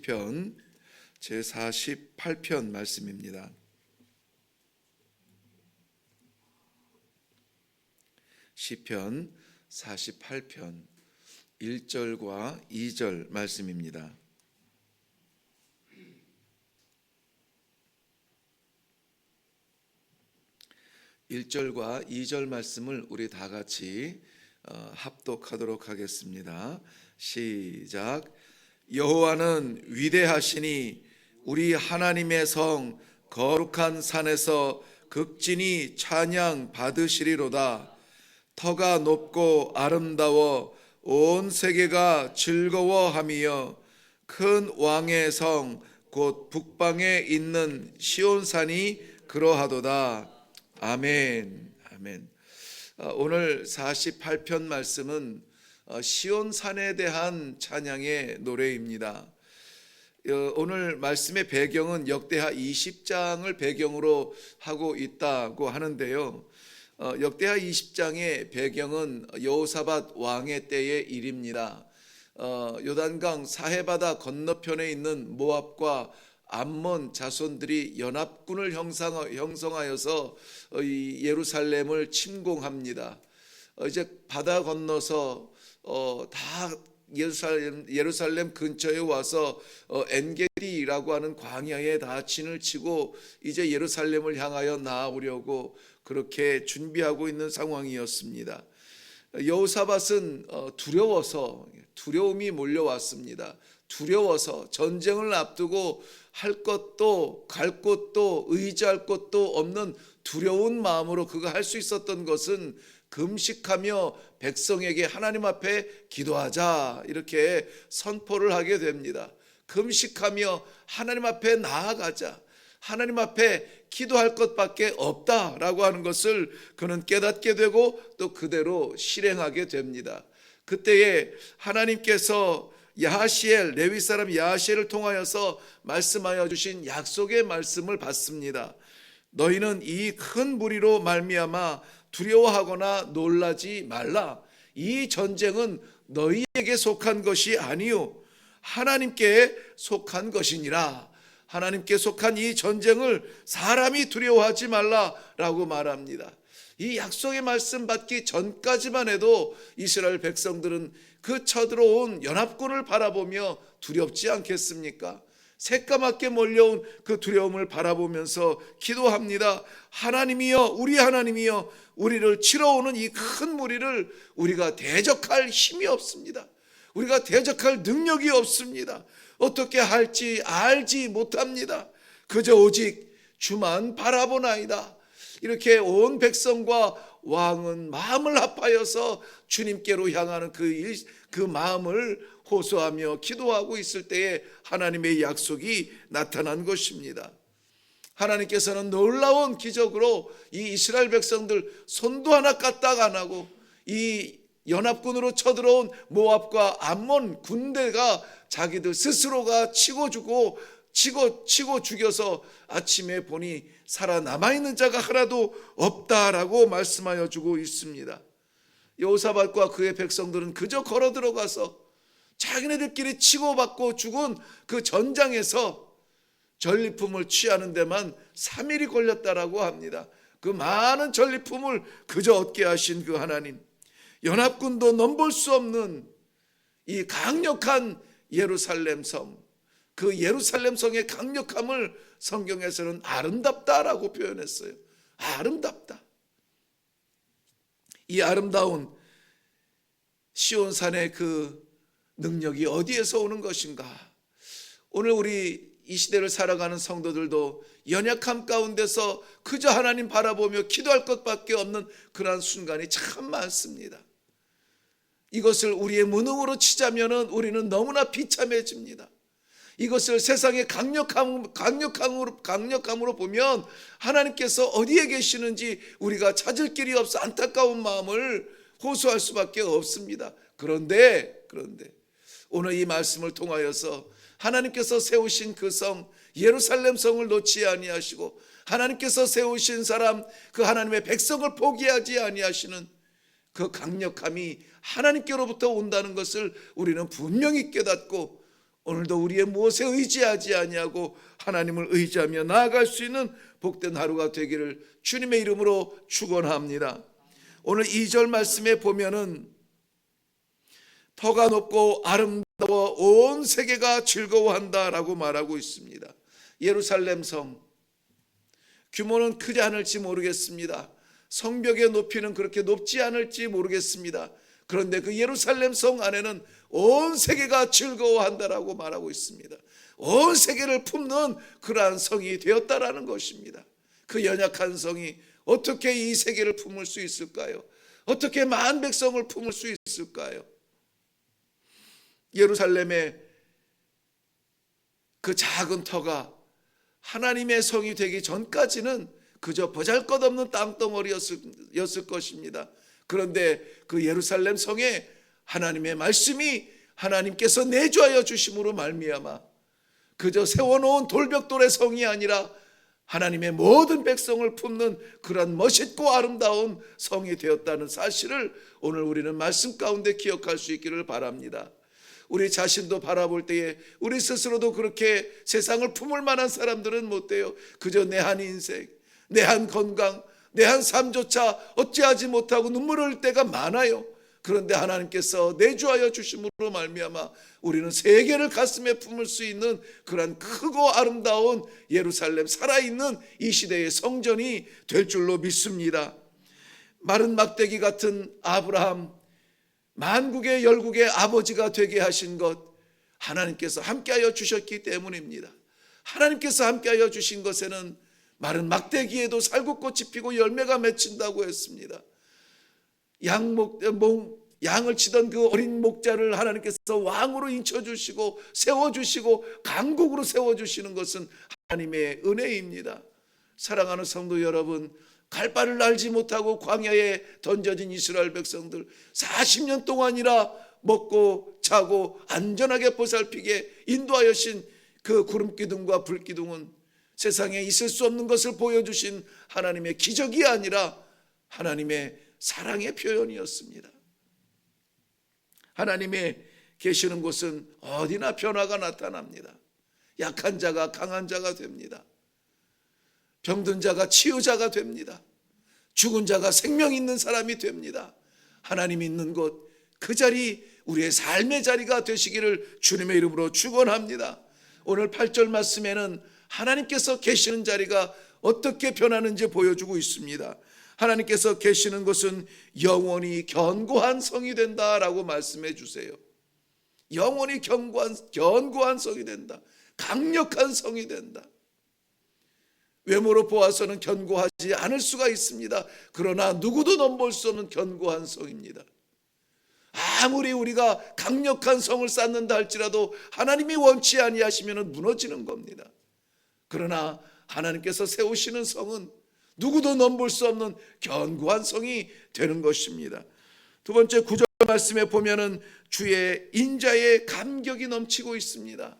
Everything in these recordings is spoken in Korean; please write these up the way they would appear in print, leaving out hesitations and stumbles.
시편 제48편 말씀입니다. 시편 48편 1절과 2절 말씀입니다. 1절과 2절 말씀을 우리 다 같이 합독하도록 하겠습니다. 시작. 여호와는 위대하시니 우리 하나님의 성 거룩한 산에서 극진히 찬양 받으시리로다. 터가 높고 아름다워 온 세계가 즐거워하며 큰 왕의 성 곧 북방에 있는 시온산이 그러하도다. 아멘. 아멘. 오늘 48편 말씀은 시온산에 대한 찬양의 노래입니다. 오늘 말씀의 배경은 역대하 20장을 배경으로 하고 있다고 하는데요. 역대하 20장의 배경은 여호사밧 왕의 때의 일입니다. 요단강 사해바다 건너편에 있는 모압과 암몬 자손들이 연합군을 형성하여서 이 예루살렘을 침공합니다. 이제 바다 건너서 다 예루살렘 근처에 와서 엔게디라고 하는 광야에 다 진을 치고 이제 예루살렘을 향하여 나아오려고 그렇게 준비하고 있는 상황이었습니다. 여호사밧은 두려움이 몰려왔습니다. 두려워서 전쟁을 앞두고 할 것도 갈 곳도 의지할 곳도 없는 두려운 마음으로 그가 할 수 있었던 것은 금식하며 백성에게 하나님 앞에 기도하자 이렇게 선포를 하게 됩니다. 금식하며 하나님 앞에 나아가자, 하나님 앞에 기도할 것밖에 없다라고 하는 것을 그는 깨닫게 되고 또 그대로 실행하게 됩니다. 그때에 하나님께서 야하시엘, 레위 사람 야하시엘을 통하여서 말씀하여 주신 약속의 말씀을 받습니다. 너희는 이 큰 무리로 말미암아 두려워하거나 놀라지 말라. 이 전쟁은 너희에게 속한 것이 아니요 하나님께 속한 것이니라. 하나님께 속한 이 전쟁을 사람이 두려워하지 말라라고 말합니다. 이 약속의 말씀 받기 전까지만 해도 이스라엘 백성들은 그 쳐들어온 연합군을 바라보며 두렵지 않겠습니까? 새까맣게 몰려온 그 두려움을 바라보면서 기도합니다. 하나님이여, 우리 하나님이여, 우리를 치러 오는 이 큰 무리를 우리가 대적할 힘이 없습니다. 우리가 대적할 능력이 없습니다. 어떻게 할지 알지 못합니다. 그저 오직 주만 바라보나이다. 이렇게 온 백성과 왕은 마음을 합하여서 주님께로 향하는 그 마음을 호소하며 기도하고 있을 때에 하나님의 약속이 나타난 것입니다. 하나님께서는 놀라운 기적으로 이 이스라엘 백성들 손도 하나 까딱 안 하고 이 연합군으로 쳐들어온 모압과 암몬 군대가 자기들 스스로가 치고 죽여서 아침에 보니 살아남아있는 자가 하나도 없다라고 말씀하여 주고 있습니다. 여호사밧과 그의 백성들은 그저 걸어 들어가서 자기네들끼리 치고받고 죽은 그 전장에서 전리품을 취하는 데만 3일이 걸렸다라고 합니다. 그 많은 전리품을 그저 얻게 하신 그 하나님, 연합군도 넘볼 수 없는 이 강력한 예루살렘 성, 그 예루살렘 성의 강력함을 성경에서는 아름답다라고 표현했어요. 아름답다. 이 아름다운 시온산의 그 능력이 어디에서 오는 것인가? 오늘 우리 이 시대를 살아가는 성도들도 연약함 가운데서 그저 하나님 바라보며 기도할 것밖에 없는 그러한 순간이 참 많습니다. 이것을 우리의 무능으로 치자면은 우리는 너무나 비참해집니다. 이것을 세상의 강력함으로 보면 하나님께서 어디에 계시는지 우리가 찾을 길이 없어 안타까운 마음을 호소할 수밖에 없습니다. 그런데 오늘 이 말씀을 통하여서 하나님께서 세우신 그 성 예루살렘 성을 놓지 아니하시고 하나님께서 세우신 사람 그 하나님의 백성을 포기하지 아니하시는 그 강력함이 하나님께로부터 온다는 것을 우리는 분명히 깨닫고 오늘도 우리의 무엇에 의지하지 아니하고 하나님을 의지하며 나아갈 수 있는 복된 하루가 되기를 주님의 이름으로 축원합니다. 오늘 2절 말씀에 보면은 터가 높고 아름다워 온 세계가 즐거워한다라고 말하고 있습니다. 예루살렘 성 규모는 크지 않을지 모르겠습니다. 성벽의 높이는 그렇게 높지 않을지 모르겠습니다. 그런데 그 예루살렘 성 안에는 온 세계가 즐거워한다라고 말하고 있습니다. 온 세계를 품는 그러한 성이 되었다라는 것입니다. 그 연약한 성이 어떻게 이 세계를 품을 수 있을까요? 어떻게 만 백성을 품을 수 있을까요? 예루살렘의 그 작은 터가 하나님의 성이 되기 전까지는 그저 보잘것없는 땅덩어리였을 것입니다. 그런데 그 예루살렘 성에 하나님의 말씀이 하나님께서 내주하여 주심으로 말미암아 그저 세워놓은 돌벽돌의 성이 아니라 하나님의 모든 백성을 품는 그런 멋있고 아름다운 성이 되었다는 사실을 오늘 우리는 말씀 가운데 기억할 수 있기를 바랍니다. 우리 자신도 바라볼 때에 우리 스스로도 그렇게 세상을 품을 만한 사람들은 못 돼요. 그저 내 한 인생, 내 한 건강, 내 한 삶조차 어찌하지 못하고 눈물을 흘릴 때가 많아요. 그런데 하나님께서 내주하여 주심으로 말미암아 우리는 세계를 가슴에 품을 수 있는 그런 크고 아름다운 예루살렘, 살아있는 이 시대의 성전이 될 줄로 믿습니다. 마른 막대기 같은 아브라함, 만국의 열국의 아버지가 되게 하신 것 하나님께서 함께하여 주셨기 때문입니다. 하나님께서 함께하여 주신 것에는 마른 막대기에도 살구꽃이 피고 열매가 맺힌다고 했습니다. 양을 치던 그 어린 목자를 하나님께서 왕으로 인쳐주시고 세워주시고 강국으로 세워주시는 것은 하나님의 은혜입니다. 사랑하는 성도 여러분, 갈 바를 알지 못하고 광야에 던져진 이스라엘 백성들 40년 동안이나 먹고 자고 안전하게 보살피게 인도하여신 그 구름기둥과 불기둥은 세상에 있을 수 없는 것을 보여주신 하나님의 기적이 아니라 하나님의 사랑의 표현이었습니다. 하나님의 계시는 곳은 어디나 변화가 나타납니다. 약한 자가 강한 자가 됩니다. 병든 자가 치유자가 됩니다. 죽은 자가 생명 있는 사람이 됩니다. 하나님이 있는 곳, 그 자리 우리의 삶의 자리가 되시기를 주님의 이름으로 축원합니다. 오늘 8절 말씀에는 하나님께서 계시는 자리가 어떻게 변하는지 보여주고 있습니다. 하나님께서 계시는 곳은 영원히 견고한 성이 된다라고 말씀해 주세요. 영원히 견고한 성이 된다. 강력한 성이 된다. 외모로 보아서는 견고하지 않을 수가 있습니다. 그러나 누구도 넘볼 수 없는 견고한 성입니다. 아무리 우리가 강력한 성을 쌓는다 할지라도 하나님이 원치 아니하시면 무너지는 겁니다. 그러나 하나님께서 세우시는 성은 누구도 넘볼 수 없는 견고한 성이 되는 것입니다. 두 번째 9절 말씀에 보면은 주의 인자의 감격이 넘치고 있습니다.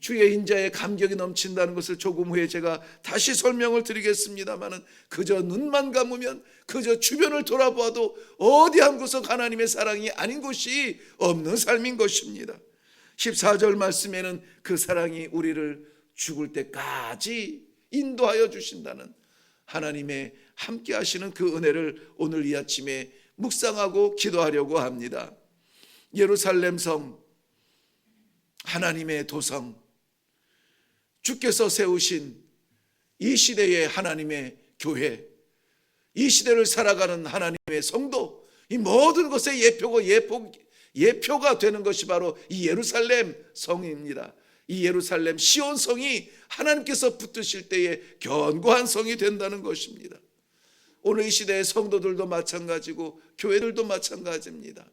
주의 인자의 감격이 넘친다는 것을 조금 후에 제가 다시 설명을 드리겠습니다만은 그저 눈만 감으면 그저 주변을 돌아보아도 어디 한 구석 하나님의 사랑이 아닌 곳이 없는 삶인 것입니다. 14절 말씀에는 그 사랑이 우리를 죽을 때까지 인도하여 주신다는 하나님의 함께 하시는 그 은혜를 오늘 이 아침에 묵상하고 기도하려고 합니다. 예루살렘 성, 하나님의 도성, 주께서 세우신 이 시대의 하나님의 교회, 이 시대를 살아가는 하나님의 성도, 이 모든 것의 예표가 되는 것이 바로 이 예루살렘 성입니다. 이 예루살렘 시온 성이 하나님께서 붙드실 때에 견고한 성이 된다는 것입니다. 오늘 이 시대의 성도들도 마찬가지고 교회들도 마찬가지입니다.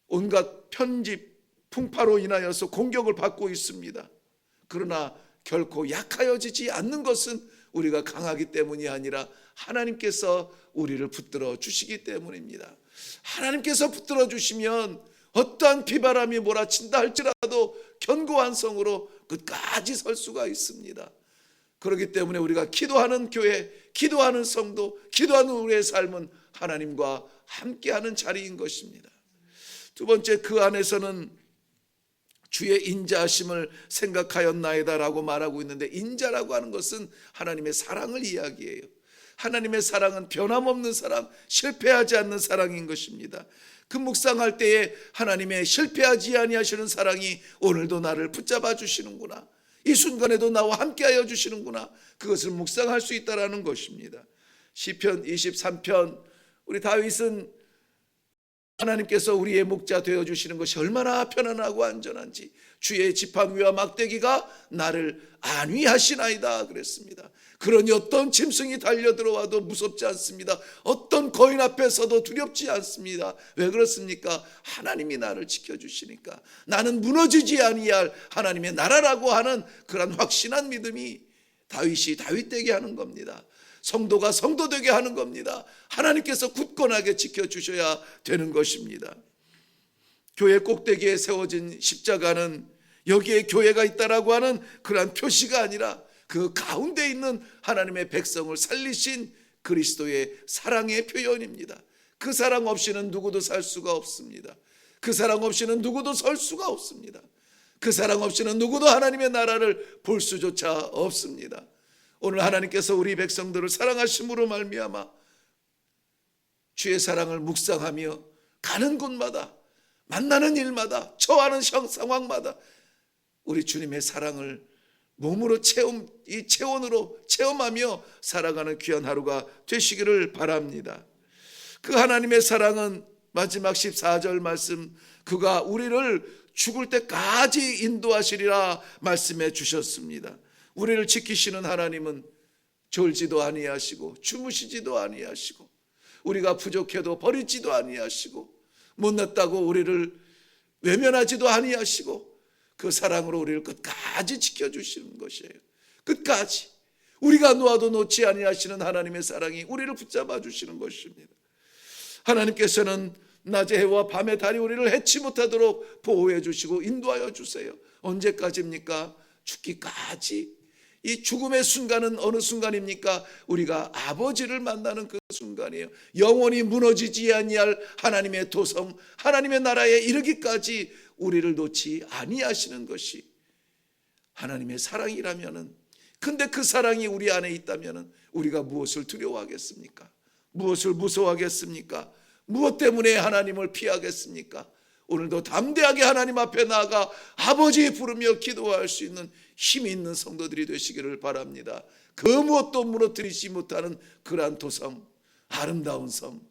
온갖 편집, 풍파로 인하여서 공격을 받고 있습니다. 그러나 결코 약하여지지 않는 것은 우리가 강하기 때문이 아니라 하나님께서 우리를 붙들어 주시기 때문입니다. 하나님께서 붙들어 주시면 어떠한 비바람이 몰아친다 할지라도 견고한 성으로 끝까지 설 수가 있습니다. 그렇기 때문에 우리가 기도하는 교회, 기도하는 성도, 기도하는 우리의 삶은 하나님과 함께하는 자리인 것입니다. 두 번째, 그 안에서는 주의 인자하심을 생각하였나이다라고 말하고 있는데, 인자라고 하는 것은 하나님의 사랑을 이야기해요. 하나님의 사랑은 변함없는 사랑, 실패하지 않는 사랑인 것입니다. 그 묵상할 때에 하나님의 실패하지 아니하시는 사랑이 오늘도 나를 붙잡아 주시는구나, 이 순간에도 나와 함께하여 주시는구나, 그것을 묵상할 수 있다라는 것입니다. 시편 23편, 우리 다윗은 하나님께서 우리의 목자 되어주시는 것이 얼마나 편안하고 안전한지, 주의 지팡이와 막대기가 나를 안위하시나이다 그랬습니다. 그러니 어떤 짐승이 달려들어와도 무섭지 않습니다. 어떤 거인 앞에서도 두렵지 않습니다. 왜 그렇습니까? 하나님이 나를 지켜주시니까. 나는 무너지지 아니할 하나님의 나라라고 하는 그런 확신한 믿음이 다윗이 다윗되게 하는 겁니다. 성도가 성도되게 하는 겁니다. 하나님께서 굳건하게 지켜주셔야 되는 것입니다. 교회 꼭대기에 세워진 십자가는 여기에 교회가 있다라고 하는 그러한 표시가 아니라 그 가운데 있는 하나님의 백성을 살리신 그리스도의 사랑의 표현입니다. 그 사랑 없이는 누구도 살 수가 없습니다. 그 사랑 없이는 누구도 설 수가 없습니다. 그 사랑 없이는 누구도 하나님의 나라를 볼 수조차 없습니다. 오늘 하나님께서 우리 백성들을 사랑하심으로 말미암아 주의 사랑을 묵상하며 가는 곳마다, 만나는 일마다, 처하는 상황마다 우리 주님의 사랑을 몸으로 이 체온으로 체험하며 살아가는 귀한 하루가 되시기를 바랍니다. 그 하나님의 사랑은 마지막 14절 말씀, 그가 우리를 죽을 때까지 인도하시리라 말씀해 주셨습니다. 우리를 지키시는 하나님은 졸지도 아니하시고 주무시지도 아니하시고, 우리가 부족해도 버리지도 아니하시고, 못났다고 우리를 외면하지도 아니하시고, 그 사랑으로 우리를 끝까지 지켜주시는 것이에요. 끝까지 우리가 놓아도 놓지 아니하시는 하나님의 사랑이 우리를 붙잡아 주시는 것입니다. 하나님께서는 낮의 해와 밤의 달이 우리를 해치 못하도록 보호해 주시고 인도하여 주세요. 언제까지입니까? 죽기까지. 이 죽음의 순간은 어느 순간입니까? 우리가 아버지를 만나는 그 순간이에요. 영원히 무너지지 아니할 하나님의 도성, 하나님의 나라에 이르기까지 우리를 놓지 아니하시는 것이 하나님의 사랑이라면은, 근데 그 사랑이 우리 안에 있다면은 우리가 무엇을 두려워하겠습니까? 무엇을 무서워하겠습니까? 무엇 때문에 하나님을 피하겠습니까? 오늘도 담대하게 하나님 앞에 나아가 아버지 부르며 기도할 수 있는 힘이 있는 성도들이 되시기를 바랍니다. 그 무엇도 무너뜨리지 못하는 그러한 도성, 아름다운 성,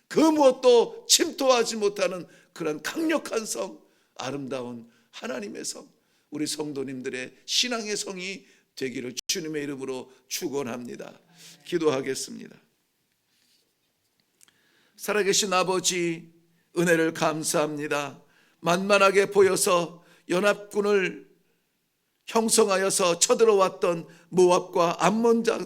그 무엇도 침토하지 못하는 그러한 강력한 성, 아름다운 하나님의 성, 우리 성도님들의 신앙의 성이 되기를 주님의 이름으로 축원합니다. 기도하겠습니다. 살아계신 아버지, 은혜를 감사합니다. 만만하게 보여서 연합군을 형성하여서 쳐들어왔던 모압과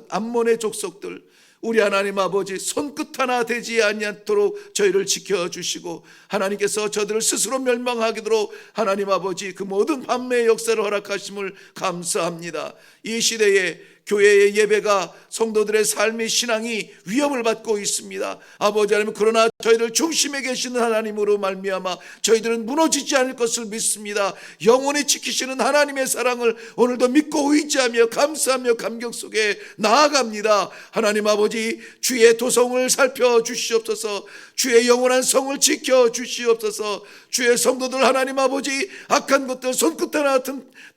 암몬의 족속들, 우리 하나님 아버지 손끝 하나 되지 아니하도록 저희를 지켜주시고, 하나님께서 저들을 스스로 멸망하도록 하나님 아버지 그 모든 반매의 역사를 허락하심을 감사합니다. 이 시대에 교회의 예배가, 성도들의 삶의 신앙이 위협을 받고 있습니다. 아버지 하나님, 그러나 저희들 중심에 계시는 하나님으로 말미암아 저희들은 무너지지 않을 것을 믿습니다. 영원히 지키시는 하나님의 사랑을 오늘도 믿고 의지하며 감사하며 감격 속에 나아갑니다. 하나님 아버지, 주의 도성을 살펴주시옵소서. 주의 영원한 성을 지켜주시옵소서. 주의 성도들 하나님 아버지, 악한 것들 손끝 하나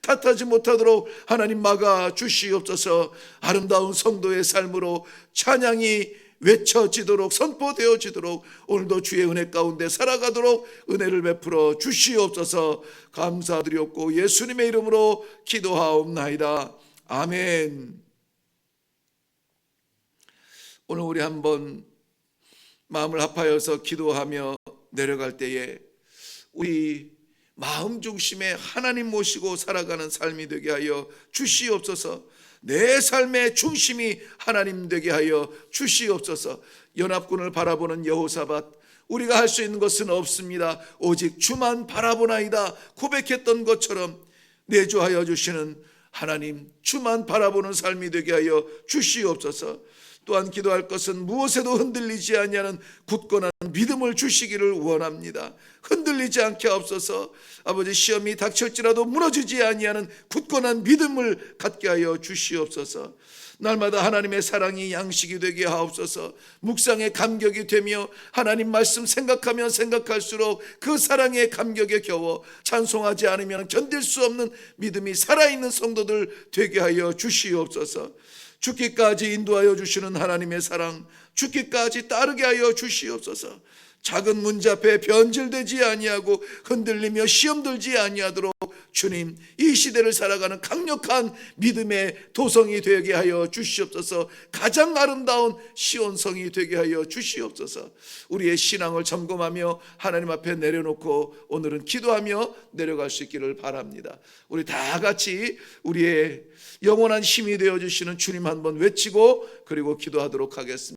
탓하지 못하도록 하나님 막아주시옵소서. 아름다운 성도의 삶으로 찬양이 외쳐지도록, 선포되어지도록 오늘도 주의 은혜 가운데 살아가도록 은혜를 베풀어 주시옵소서. 감사드렸고 예수님의 이름으로 기도하옵나이다. 아멘. 오늘 우리 한번 마음을 합하여서 기도하며 내려갈 때에 우리 마음 중심에 하나님 모시고 살아가는 삶이 되게 하여 주시옵소서. 내 삶의 중심이 하나님 되게 하여 주시옵소서. 연합군을 바라보는 여호사밧, 우리가 할 수 있는 것은 없습니다. 오직 주만 바라보나이다 고백했던 것처럼 내주하여 주시는 하나님, 주만 바라보는 삶이 되게 하여 주시옵소서. 또한 기도할 것은 무엇에도 흔들리지 아니하는 굳건한 믿음을 주시기를 원합니다. 흔들리지 않게 하옵소서. 아버지, 시험이 닥칠지라도 무너지지 아니하는 굳건한 믿음을 갖게 하여 주시옵소서. 날마다 하나님의 사랑이 양식이 되게 하옵소서. 묵상의 감격이 되며 하나님 말씀 생각하면 생각할수록 그 사랑의 감격에 겨워 찬송하지 않으면 견딜 수 없는 믿음이 살아있는 성도들 되게 하여 주시옵소서. 죽기까지 인도하여 주시는 하나님의 사랑, 죽기까지 따르게 하여 주시옵소서. 작은 문제 앞에 변질되지 아니하고 흔들리며 시험 들지 아니하도록 주님, 이 시대를 살아가는 강력한 믿음의 도성이 되게 하여 주시옵소서. 가장 아름다운 시온성이 되게 하여 주시옵소서. 우리의 신앙을 점검하며 하나님 앞에 내려놓고 오늘은 기도하며 내려갈 수 있기를 바랍니다. 우리 다 같이 우리의 영원한 힘이 되어주시는 주님 한번 외치고 그리고 기도하도록 하겠습니다.